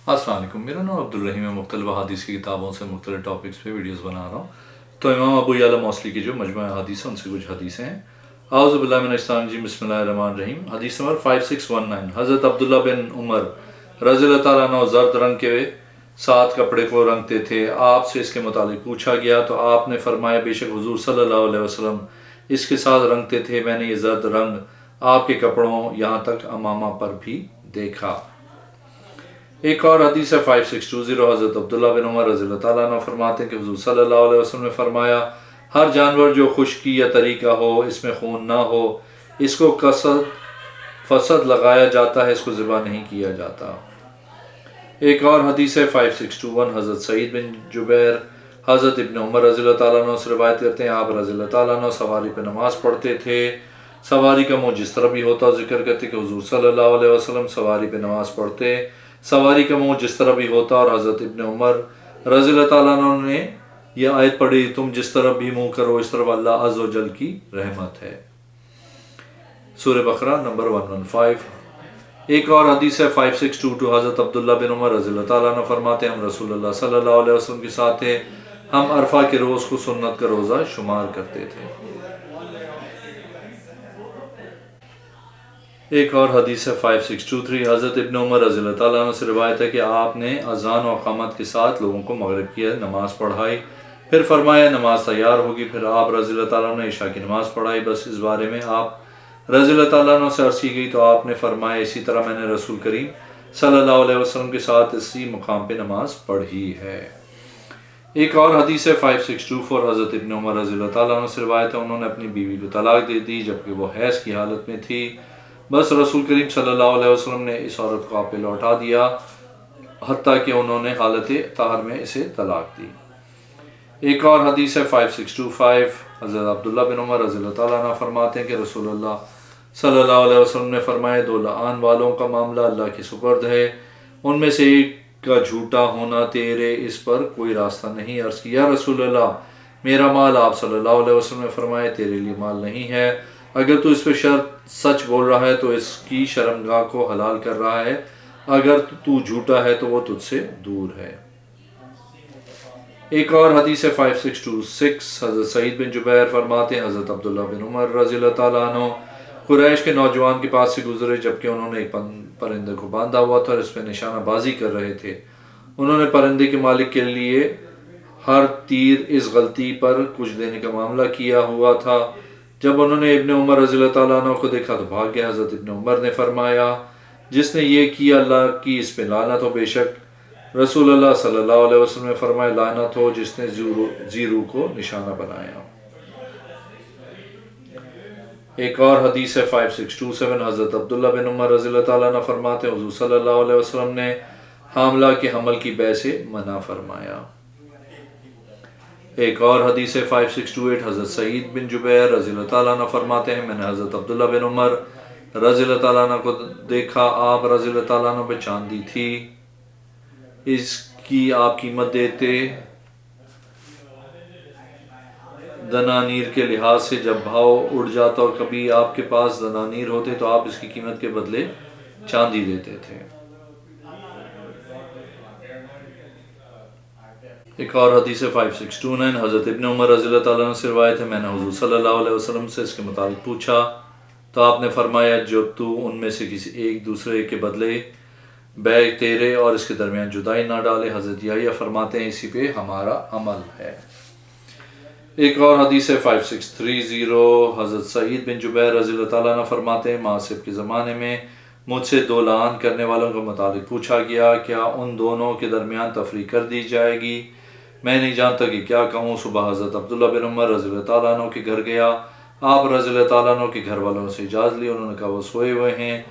السلام علیکم، میرا نام عبدالرحیم ہے۔ مختلف احادیث کی کتابوں سے مختلف ٹاپکس پہ ویڈیوز بنا رہا ہوں۔ تو امام ابو یعلا موصلی کی جو مجموعہ حدیث ہے ان سے کچھ حدیثیں ہیں۔ اعوذ باللہ من الشیطان الرجیم، بسم اللہ الرحمن الرحیم۔ حدیث نمبر 5619، حضرت عبداللہ بن عمر رضی اللہ تعالیٰ عنہ زرد رنگ کے ساتھ کپڑے کو رنگتے تھے۔ آپ سے اس کے متعلق پوچھا گیا تو آپ نے فرمایا بے شک حضور صلی اللہ علیہ وسلم اس کے ساتھ رنگتے تھے، میں نے یہ زرد رنگ آپ کے کپڑوں یہاں تک امامہ پر بھی دیکھا۔ ایک اور حدیث ہے 5620، حضرت عبداللہ بن عمر رضی اللہ تعالیٰ عنہ فرماتے ہیں کہ حضور صلی اللہ علیہ وسلم نے فرمایا ہر جانور جو خشکی یا طریقہ ہو، اس میں خون نہ ہو، اس کو فسد لگایا جاتا ہے، اس کو ذبح نہیں کیا جاتا۔ ایک اور حدیث ہے 5621، حضرت سعید بن جبیر حضرت ابن عمر رضی اللہ تعالیٰ عنہ سے روایت کرتے ہیں آپ رضی اللہ تعالیٰ عنہ سواری پہ نماز پڑھتے تھے، سواری کا منہ جس طرح بھی ہوتا، ذکر کرتے کہ حضور صلی اللہ علیہ وسلم سواری پہ نماز پڑھتے، سواری کا منہ جس طرح بھی ہوتا، اور حضرت ابن عمر رضی اللہ تعالیٰ عنہ نے یہ آیت پڑھی تم جس طرح بھی منہ کرو اس طرف اللہ عز و جل کی رحمت ہے، سورہ بقرہ نمبر 115۔ ایک اور حدیث ہے 5622، حضرت عبداللہ بن عمر رضی اللہ تعالیٰ عنہ فرماتے ہیں ہم رسول اللہ صلی اللہ علیہ وسلم کے ساتھ تھے، ہم عرفہ کے روز کو سنت کا روزہ شمار کرتے تھے۔ ایک اور حدیث ہے 5623، حضرت ابن عمر رضی اللہ تعالیٰ عنہ سے روایت ہے کہ آپ نے اذان و اقامت کے ساتھ لوگوں کو مغرب کی نماز پڑھائی، پھر فرمایا نماز تیار ہوگی، پھر آپ رضی اللہ تعالیٰ عنہ نے عشاء کی نماز پڑھائی، بس اس بارے میں آپ رضی اللہ تعالیٰ عنہ سے عرض کی گئی تو آپ نے فرمایا اسی طرح میں نے رسول کریم صلی اللہ علیہ وسلم کے ساتھ اسی مقام پہ نماز پڑھی ہے۔ ایک اور حدیث ہے 5624، حضرت ابن عمر رضی اللہ تعالیٰ عنہ سے روایت ہے انہوں نے اپنی بیوی کو طلاق دے دی جبکہ وہ حیض کی حالت میں تھی، بس رسول کریم صلی اللہ علیہ وسلم نے اس عورت کو آپ پہ لوٹا دیا حتیٰ کہ انہوں نے حالت طہر میں اسے طلاق دی۔ ایک اور حدیث ہے 5625، حضرت عبداللہ بن عمر رضی اللہ تعالیٰ عنہ فرماتے ہیں کہ رسول اللہ صلی اللہ علیہ وسلم نے فرمایا دو لعان والوں کا معاملہ اللہ کے سپرد ہے، ان میں سے ایک کا جھوٹا ہونا تیرے اس پر کوئی راستہ نہیں۔ عرض کیا رسول اللہ میرا مال؟ آپ صلی اللہ علیہ وسلم نے فرمایا تیرے لیے مال نہیں ہے، اگر تو اس پہ سچ بول رہا ہے تو اس کی شرمگاہ کو حلال کر رہا ہے، اگر تو جھوٹا ہے تو وہ تجھ سے دور ہے۔ ایک اور حدیث ہے 5626، حضرت سعید بن جبیر فرماتے ہیں حضرت عبداللہ بن عمر رضی اللہ تعالیٰ عنہ قریش کے نوجوان کے پاس سے گزرے جبکہ انہوں نے ایک پرندے کو باندھا ہوا تھا اور اس پہ نشانہ بازی کر رہے تھے، انہوں نے پرندے کے مالک کے لیے ہر تیر اس غلطی پر کچھ دینے کا معاملہ کیا ہوا تھا، جب انہوں نے ابن عمر رضی اللہ تعالیٰ عنہ کو دیکھا تو بھاگ گیا۔ حضرت ابن عمر نے فرمایا جس نے یہ کیا اللہ کی اس پہ لعنت ہو، بے شک رسول اللہ صلی اللہ علیہ وسلم نے فرمایا لعنت ہو جس نے زیرو کو نشانہ بنایا۔ ایک اور حدیث ہے 5627، حضرت عبداللہ بن عمر رضی اللہ تعالیٰ عنہ فرماتے ہیں حضور صلی اللہ علیہ وسلم نے حاملہ کے حمل کی بے سے منع فرمایا۔ ایک اور حدیث ہے 5628، حضرت سعید بن جبیر رضی اللہ تعالیٰ عنہ فرماتے ہیں میں نے حضرت عبداللہ بن عمر رضی اللہ تعالیٰ عنہ کو دیکھا، آپ رضی اللہ تعالیٰ عنہ پہ چاندی تھی، اس کی آپ قیمت دیتے دنانیر کے لحاظ سے، جب بھاؤ اڑ جاتا اور کبھی آپ کے پاس دنانیر ہوتے تو آپ اس کی قیمت کے بدلے چاندی دیتے تھے۔ ایک اور حدیث ہے 5629، حضرت ابن عمر رضی اللہ تعالیٰ عنہ سے روایت ہے میں نے حضور صلی اللہ علیہ وسلم سے اس کے متعلق پوچھا تو آپ نے فرمایا جو تو ان میں سے کسی ایک دوسرے کے بدلے بیع تیرے اور اس کے درمیان جدائی نہ ڈالے۔ حضرت یحییٰ فرماتے ہیں اسی پہ ہمارا عمل ہے۔ ایک اور حدیث ہے 5630، حضرت سعید بن جبیر رضی اللہ تعالیٰ عنہ فرماتے ہیں معاصب کے زمانے میں مجھ سے دو لعان کرنے والوں کے متعلق پوچھا گیا کیا ان دونوں کے درمیان تفریق کر دی جائے گی؟ میں نہیں جانتا کہ کیا کہوں۔ صبح حضرت عبداللہ بن عمر رضی اللہ تعالیٰ عنہ کے گھر گیا، آپ رضی اللہ تعالیٰ عنہ کے گھر والوں سے اجازت لی، انہوں نے کہا وہ سوئے ہوئے ہیں،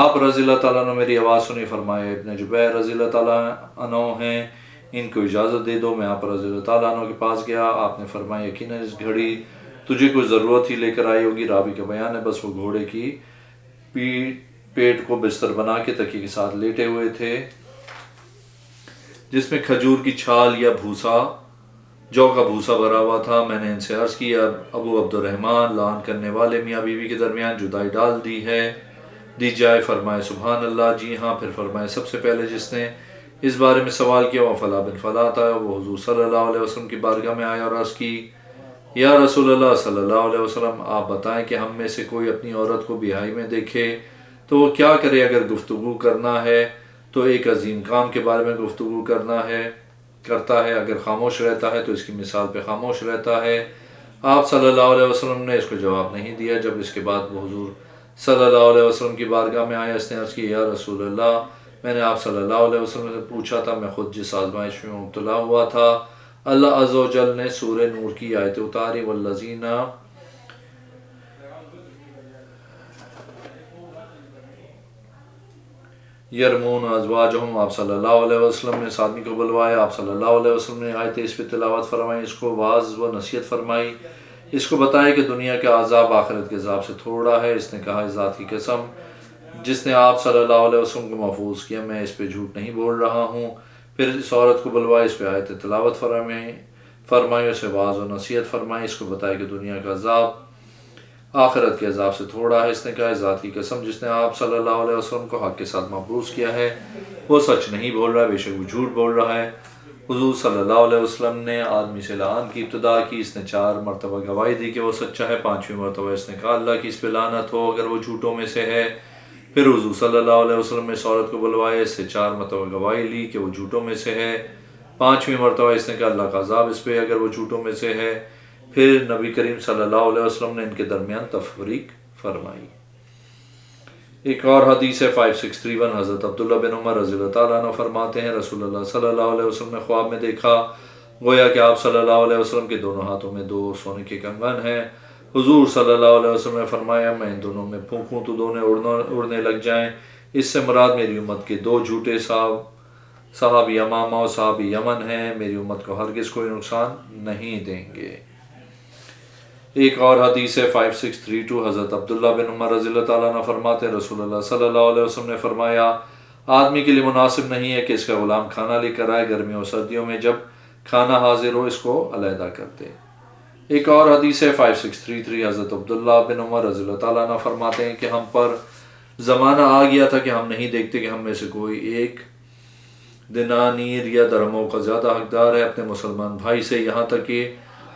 آپ رضی اللہ تعالیٰ عنہ میری آواز سنی، فرمایا ابن جبیر رضی اللہ تعالیٰ عنہ ہیں، ان کو اجازت دے دو۔ میں آپ رضی اللہ تعالیٰ عنہ کے پاس گیا، آپ نے فرمایا یقیناً اس گھڑی تجھے کوئی ضرورت ہی لے کر آئی ہوگی، راوی کا بیان ہے بس وہ گھوڑے کی پیٹ کو بستر بنا کے تکیے کے ساتھ لیٹے ہوئے تھے جس میں کھجور کی چھال یا بھوسا جو کا بھوسا بھرا ہوا تھا۔ میں نے ان سے عرض کیا ابو عبد الرحمن لعان کرنے والے میاں بیوی کے درمیان جدائی ڈال دی جائے؟ فرمائے سبحان اللہ، جی ہاں۔ پھر فرمائے سب سے پہلے جس نے اس بارے میں سوال کیا، وہ فلاں بن فلاں تھا، وہ حضور صلی اللہ علیہ وسلم کی بارگاہ میں آیا اور عرض کی، یا رسول اللہ صلی اللہ علیہ وسلم، آپ بتائیں کہ ہم میں سے کوئی اپنی عورت کو بیاہی میں دیکھے تو وہ کیا کرے؟ اگر گفتگو کرنا ہے تو ایک عظیم کام کے بارے میں گفتگو کرتا ہے، اگر خاموش رہتا ہے تو اس کی مثال پہ خاموش رہتا ہے۔ آپ صلی اللہ علیہ وسلم نے اس کو جواب نہیں دیا۔ جب اس کے بعد وہ حضور صلی اللہ علیہ وسلم کی بارگاہ میں آیا، اس نے عرض کی، یا رسول اللہ، میں نے آپ صلی اللہ علیہ وسلم سے پوچھا تھا، میں خود جس آزمائش میں مبتلا ہوا تھا، اللہ عز و جل نے سورہ نور کی آیت اتاری، والذین یرمون ازواجہم۔ آپ صلی اللہ علیہ وسلم نے اس آدمی کو بلوایا، آپ صلی اللہ علیہ وسلم نے آیت اس پہ تلاوت فرمائی، اس کو واعظ و نصیحت فرمائی، اس کو بتایا کہ دنیا کا عذاب آخرت کے عذاب سے تھوڑا ہے۔ اس نے کہا، اس ذات کی قسم جس نے آپ صلی اللہ علیہ وسلم کو محفوظ کیا، میں اس پہ جھوٹ نہیں بول رہا ہوں۔ پھر اس عورت کو بلوایا، اس پہ آیت تلاوت فرمائی، اسے واعظ و نصیحت فرمائی، اس کو بتایا کہ دنیا کا عذاب آخرت کے عذاب سے تھوڑا ہے۔ اس نے کہا، اس ذات کی قسم جس نے آپ صلی اللہ علیہ وسلم کو حق کے ساتھ محفوظ کیا ہے، وہ سچ نہیں بول رہا، بے شک وہ جھوٹ بول رہا ہے۔ حضور صلی اللہ علیہ وسلم نے آدمی سے لعان کی ابتدا کی، اس نے 4 مرتبہ گواہی دی کہ وہ سچا ہے، 5ویں مرتبہ اس نے کہا، اللہ کی اس پہ لعنت ہو اگر وہ جھوٹوں میں سے ہے۔ پھر حضور صلی اللہ علیہ وسلم نے اس عورت کو بلوایا، اس سے 4 مرتبہ گواہی لی کہ وہ جھوٹوں میں سے ہے، 5ویں مرتبہ اس نے کہا، اللہ کا عذاب اس پہ اگر وہ جھوٹوں میں سے ہے۔ پھر نبی کریم صلی اللہ علیہ وسلم نے ان کے درمیان تفریق فرمائی۔ ایک اور حدیث ہے 5631، حضرت عبداللہ بن عمر رضی اللہ تعالیٰ عنہ فرماتے ہیں، رسول اللہ صلی اللہ علیہ وسلم نے خواب میں دیکھا گویا کہ آپ صلی اللہ علیہ وسلم کے دونوں ہاتھوں میں 2 سونے کے کنگن ہیں۔ حضور صلی اللہ علیہ وسلم نے فرمایا، میں ان دونوں میں پھونکوں تو دونوں اڑنے لگ جائیں۔ اس سے مراد میری امت کے 2 جھوٹے صاحب یمامہ اور صاحب یمن ہیں، میری امت کو ہرگز کوئی نقصان نہیں دیں گے۔ ایک اور حدیث ہے 5632، حضرت عبداللہ بن عمر رضی اللہ تعالیٰ عنہ فرماتے ہیں، رسول اللہ صلی اللہ علیہ وسلم نے فرمایا، آدمی کے لیے مناسب نہیں ہے کہ اس کا غلام کھانا لے کر آئے، گرمیوں اور سردیوں میں جب کھانا حاضر ہو اس کو علیحدہ کر دے۔ ایک اور حدیث ہے 5633، حضرت عبداللہ بن عمر رضی اللہ تعالیٰ عنہ فرماتے ہیں کہ ہم پر زمانہ آ گیا تھا کہ ہم نہیں دیکھتے کہ ہم میں سے کوئی ایک دنانیر یا درہموں کا زیادہ حقدار ہے اپنے مسلمان بھائی سے، یہاں تک کہ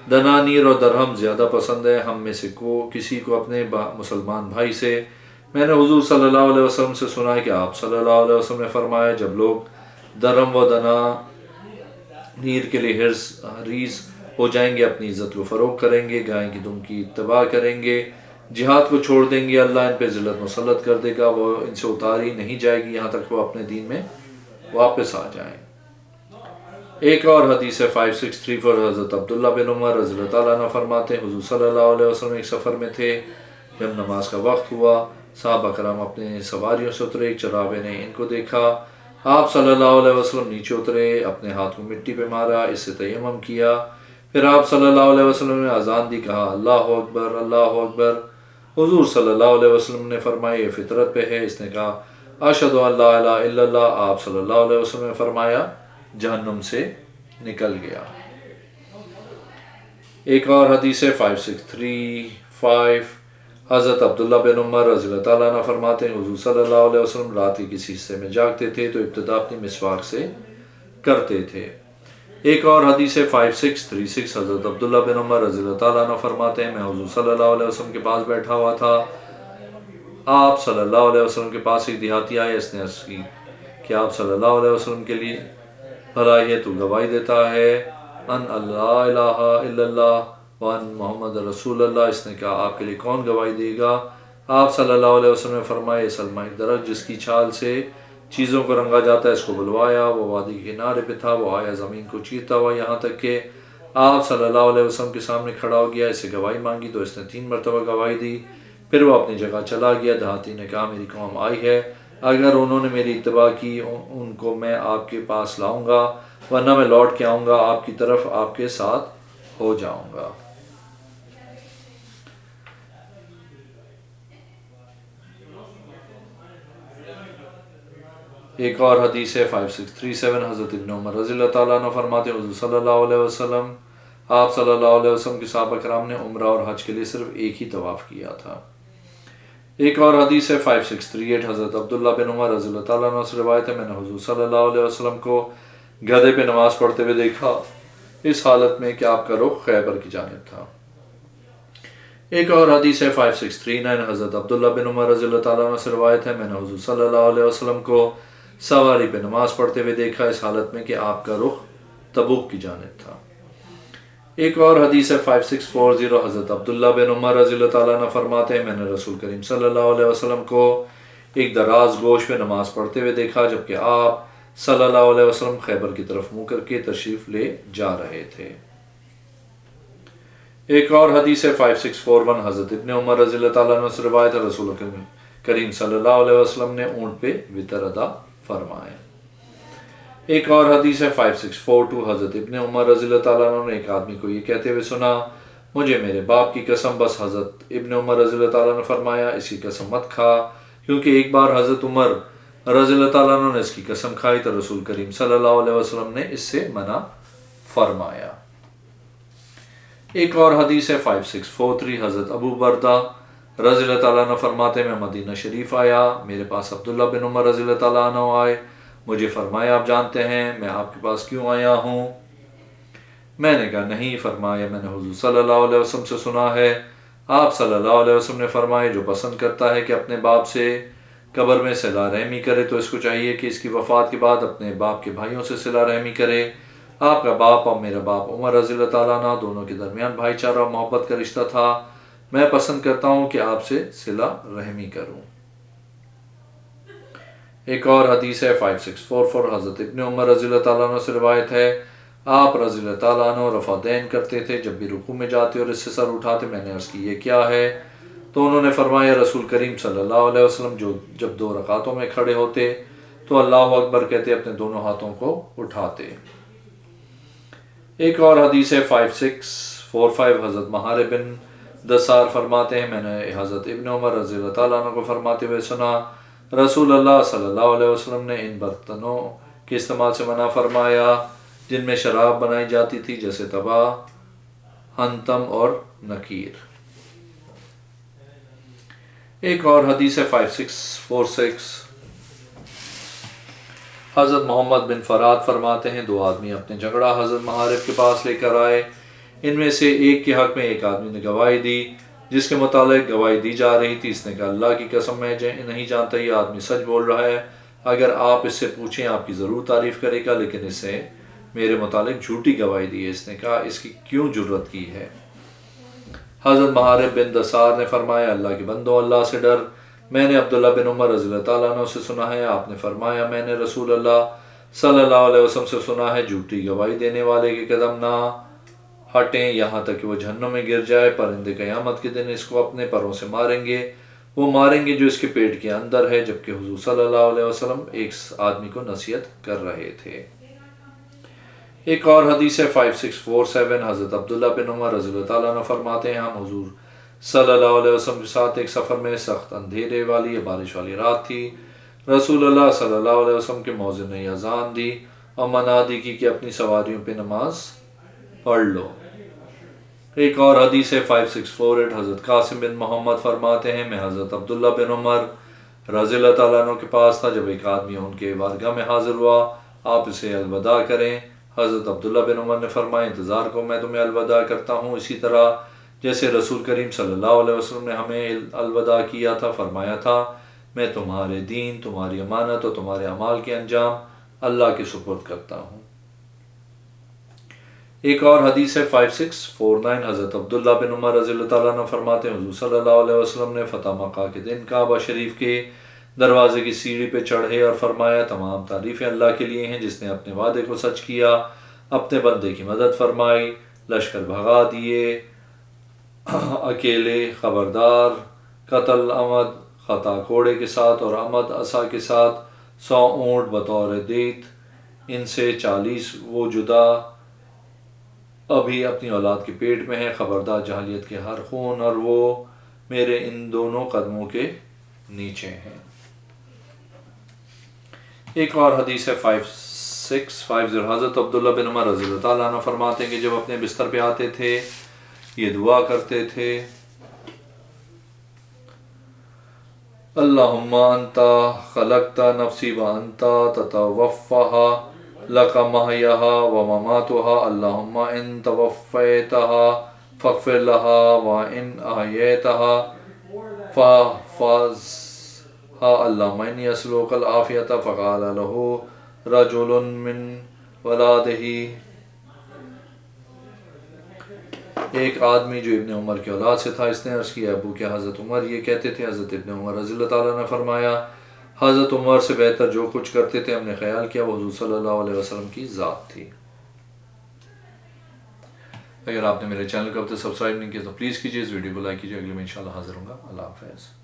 دنانیر اور درہم زیادہ پسند ہے ہم میں سے کسی کو اپنے مسلمان بھائی سے۔ میں نے حضور صلی اللہ علیہ وسلم سے سنا ہے کہ آپ صلی اللہ علیہ وسلم نے فرمایا، جب لوگ درہم و دنانیر کے لیے حریص ہو جائیں گے، اپنی عزت کو فروغ کریں گے، گائے کی دم کی اتباع کریں گے، جہاد کو چھوڑ دیں گے، اللہ ان پہ ذلت مسلط کر دے گا، وہ ان سے اتاری نہیں جائے گی یہاں تک وہ اپنے دین میں واپس آ جائیں۔ ایک اور حدیث ہے 5634، حضرت عبداللہ بن عمر رضی اللہ تعالیٰ عنہ فرماتے ہیں، حضور صلی اللہ علیہ وسلم ایک سفر میں تھے، جب نماز کا وقت ہوا، صحابہ کرام اپنے سواریوں سے اترے، ایک چراغے نے ان کو دیکھا، آپ صلی اللہ علیہ وسلم نیچے اترے، اپنے ہاتھ کو مٹی پہ مارا، اس سے تیمم کیا، پھر آپ صلی اللہ علیہ وسلم نے اذان دی، کہا اللہ اکبر اللہ اکبر۔ حضور صلی اللہ علیہ وسلم نے فرمایا، یہ فطرت پہ ہے۔ اس نے کہا اشہد ان لا الہ الا اللہ۔ آپ صلی اللہ علیہ وسلم نے فرمایا، جہنم سے نکل گیا۔ ایک اور حدیث ہے 5635، حضرت عبداللہ بن عمر رضی اللہ تعالیٰ عنہ فرماتے ہیں، حضور صلی اللہ علیہ وسلم رات کے کسی حصے میں جاگتے تھے تو ابتدا اپنی مسواک سے کرتے تھے۔ ایک اور حدیث ہے 5636، حضرت عبداللہ بن عمر رضی اللہ تعالیٰ عنہ فرماتے ہیں، میں حضور صلی اللہ علیہ وسلم کے پاس بیٹھا ہوا تھا، آپ صلی اللہ علیہ وسلم کے پاس ایک دیہاتی آیا، اس نے عرض کی کہ آپ صلی اللہ علیہ وسلم کے لیے بھلائی ہے، تو گواہی دیتا ہے ان لا الہ الا اللہ وان محمد رسول اللہ۔ اس نے کہا آپ کے لیے کون گواہی دے گا؟ آپ صلی اللہ علیہ وسلم نے فرمایا، سلمہ ایک درخت جس کی چھال سے چیزوں کو رنگا جاتا ہے، اس کو بلوایا، وہ وادی کے کنارے پہ تھا، وہ آیا زمین کو چیرتا ہوا یہاں تک کہ آپ صلی اللہ علیہ وسلم کے سامنے کھڑا ہو گیا، اس سے گواہی مانگی تو اس نے 3 مرتبہ گواہی دی، پھر وہ اپنی جگہ چلا گیا۔ دیہاتی نے کہا میری قوم آئی ہے، اگر انہوں نے میری اتباع کی ان کو میں آپ کے پاس لاؤں گا، ورنہ میں لوٹ کے آؤں گا آپ کی طرف، آپ کے ساتھ ہو جاؤں گا۔ ایک اور حدیث ہے 5637، حضرت ابن عمر رضی اللہ تعالیٰ عنہ فرماتے ہیں، حضور صلی اللہ علیہ وسلم آپ صلی اللہ علیہ وسلم کے صحابہ کرام نے عمرہ اور حج کے لیے صرف ایک ہی طواف کیا تھا۔ ایک اور حدیث ہے 5638، حضرت عبداللہ بن عمر رضی اللہ تعالیٰ عنہ سے روایت ہے، میں نے حضور صلی اللہ علیہ وسلم کو گدھے پہ نماز پڑھتے ہوئے دیکھا، اس حالت میں کہ آپ کا رخ خیبر کی جانب تھا۔ ایک اور حدیث ہے 5639، حضرت عبداللہ بن عمر رضی اللہ تعالیٰ عنہ سے روایت ہے، میں نے حضور صلی اللہ علیہ وسلم کو سواری پہ نماز پڑھتے ہوئے دیکھا، اس حالت میں کہ آپ کا رخ تبوک کی جانب تھا۔ ایک اور حدیث ہے 5640، حضرت عبداللہ بن عمر رضی اللہ تعالیٰ عنہ فرماتے ہیں، میں نے رسول کریم صلی اللہ علیہ وسلم کو ایک دراز گوش پہ نماز پڑھتے ہوئے دیکھا، جبکہ آپ صلی اللہ علیہ وسلم خیبر کی طرف منہ کر کے تشریف لے جا رہے تھے۔ ایک اور حدیث ہے 5641، حضرت ابن عمر رضی اللہ تعالیٰ عنہ سے روایت ہے، رسول کریم صلی اللہ علیہ وسلم نے اونٹ پہ وطر ادا فرمائے۔ ایک اور حدیث ہے 5642، حضرت ابن عمر رضی اللہ تعالیٰ عنہ نے ایک آدمی کو یہ کہتے ہوئے سنا، مجھے میرے باپ کی قسم، بس حضرت ابن عمر رضی اللہ تعالیٰ عنہ نے فرمایا، اس کی قسم مت کھا، کیونکہ ایک بار حضرت عمر رضی اللہ تعالیٰ عنہ نے اس کی قسم کھائی تو رسول کریم صلی اللہ علیہ وسلم نے اس سے منع فرمایا۔ ایک اور حدیث ہے 5643، حضرت ابو بردہ رضی اللہ تعالیٰ عنہ فرماتے ہیں، میں مدینہ شریف آیا، میرے پاس عبداللہ بن عمر رضی اللہ تعالیٰ عنہ آئے، مجھے فرمایا، آپ جانتے ہیں میں آپ کے پاس کیوں آیا ہوں؟ میں نے کہا نہیں۔ فرمایا، میں نے حضور صلی اللہ علیہ وسلم سے سنا ہے، آپ صلی اللہ علیہ وسلم نے فرمایا، جو پسند کرتا ہے کہ اپنے باپ سے قبر میں صلہ رحمی کرے تو اس کو چاہیے کہ اس کی وفات کے بعد اپنے باپ کے بھائیوں سے صلہ رحمی کرے۔ آپ کا باپ اور میرا باپ عمر رضی اللہ تعالیٰ عنہ دونوں کے درمیان بھائی چارہ اور محبت کا رشتہ تھا، میں پسند کرتا ہوں کہ آپ سے صلہ رحمی کروں۔ ایک اور حدیث ہے 5644، حضرت ابن عمر رضی اللہ تعالیٰ عنہ سے روایت ہے، آپ رضی اللہ تعالیٰ عنہ رفع دین کرتے تھے، جب بھی رکوع میں جاتے اور اس سے سر اٹھاتے، میں نے عرض کی یہ کیا ہے؟ تو انہوں نے فرمایا، رسول کریم صلی اللہ علیہ وسلم جب 2 رکعتوں میں کھڑے ہوتے تو اللہ اکبر کہتے اپنے دونوں ہاتھوں کو اٹھاتے۔ ایک اور حدیث ہے 5645، حضرت مہار بن دثار فرماتے ہیں، میں نے حضرت ابن عمر رضی اللہ تعالیٰ عنہ کو فرماتے ہوئے سنا، رسول اللہ صلی اللہ علیہ وسلم نے ان برتنوں کے استعمال سے منع فرمایا جن میں شراب بنائی جاتی تھی، جیسے طبع، حنتم اور نکیر۔ ایک اور حدیث ہے 5646، حضرت محمد بن فراد فرماتے ہیں، 2 آدمی اپنے جھگڑا حضرت محارب کے پاس لے کر آئے، ان میں سے ایک کے حق میں ایک آدمی نے گواہی دی جس کے متعلق گواہی دی جا رہی تھی، اس نے کہا اللہ کی قسم میں نہیں جانتا یہ آدمی سچ بول رہا ہے، اگر آپ اس سے پوچھیں آپ کی ضرور تعریف کرے گا، لیکن اس سے میرے متعلق جھوٹی گواہی دی ہے۔ اس نے کہا اس کی کیوں جرت کی ہے؟ حضرت محارب بن دثار نے فرمایا، اللہ کے بندو اللہ سے ڈر، میں نے عبداللہ بن عمر رضی اللہ تعالیٰ عنہ سے سنا ہے، آپ نے فرمایا میں نے رسول اللہ صلی اللہ علیہ وسلم سے سنا ہے، جھوٹی گواہی دینے والے کے قدم نہ ہٹیں یہاں تک کہ وہ جہنم میں گر جائے، پرندے قیامت کے دن اس کو اپنے پروں سے ماریں گے، وہ ماریں گے جو اس کے پیٹ کے اندر ہے، جبکہ حضور صلی اللہ علیہ وسلم ایک آدمی کو نصیحت کر رہے تھے۔ ایک اور حدیث ہے 5647، حضرت عبداللہ بن عمر رضی اللہ تعالیٰ عنہ فرماتے ہیں، ہم حضور صلی اللہ علیہ وسلم کے ساتھ ایک سفر میں، سخت اندھیرے والی یا بارش والی رات تھی، رسول اللہ صلی اللہ علیہ وسلم کے مؤذن نے اذان دی اور منادی کی کہ اپنی سواریوں پہ نماز پڑھ لو۔ ایک اور حدیث ہے 5648، حضرت قاسم بن محمد فرماتے ہیں، میں حضرت عبداللہ بن عمر رضی اللہ تعالیٰ عنہ کے پاس تھا، جب ایک آدمی ان کے بارگاہ میں حاضر ہوا، آپ اسے الوداع کریں۔ حضرت عبداللہ بن عمر نے فرمایا، انتظار کو میں تمہیں الوداع کرتا ہوں، اسی طرح جیسے رسول کریم صلی اللہ علیہ وسلم نے ہمیں الوداع کیا تھا، فرمایا تھا میں تمہارے دین، تمہاری امانت اور تمہارے اعمال کے انجام اللہ کے سپرد کرتا ہوں۔ ایک اور حدیث ہے 5649، حضرت عبداللہ بن عمر رضی اللہ تعالیٰ عنہ فرماتے ہیں، حضور صلی اللہ علیہ وسلم نے فتح مکہ کے دن کعبہ شریف کے دروازے کی سیڑھی پہ چڑھے اور فرمایا، تمام تعریفیں اللہ کے لیے ہیں جس نے اپنے وعدے کو سچ کیا، اپنے بندے کی مدد فرمائی، لشکر بھگا دیے اکیلے، خبردار، قتل عمد خطا کوڑے کے ساتھ اور عمد عصا کے ساتھ، 100 اونٹ بطور دیت، ان سے 40 وہ جدا ابھی اپنی اولاد کے پیٹ میں ہے، خبردار جاہلیت کے ہر خون اور وہ میرے ان دونوں قدموں کے نیچے ہیں۔ ایک اور حدیث ہے 5650، حضرت عبداللہ بن عمر رضی اللہ تعالیٰ عنہ فرماتے ہیں کہ جب اپنے بستر پہ آتے تھے یہ دعا کرتے تھے، اللہم انت خلقت نفسی وانت تتوفاها لک محیاها ومماتها اللہم ان توفیتها فاغفر لها وان احییتها فاحفظها اللہم انی اسلوک العافیت فقال له رجل من ولادہ، ایک آدمی جو ابن عمر کے اولاد سے تھا، اس نے عرض کیا ابو کیا حضرت عمر یہ کہتے تھے؟ حضرت ابن عمر رضی اللہ تعالیٰ نے فرمایا حضرت عمر سے بہتر جو کچھ کرتے تھے ہم نے خیال کیا وہ حضور صلی اللہ علیہ وسلم کی ذات تھی۔ اگر آپ نے میرے چینل کو اب تک سبسکرائب نہیں کیا تو پلیز کیجیے، اس ویڈیو کو لائک کیجیے۔ اگلے میں انشاءاللہ حاضر ہوں گا۔ اللہ حافظ۔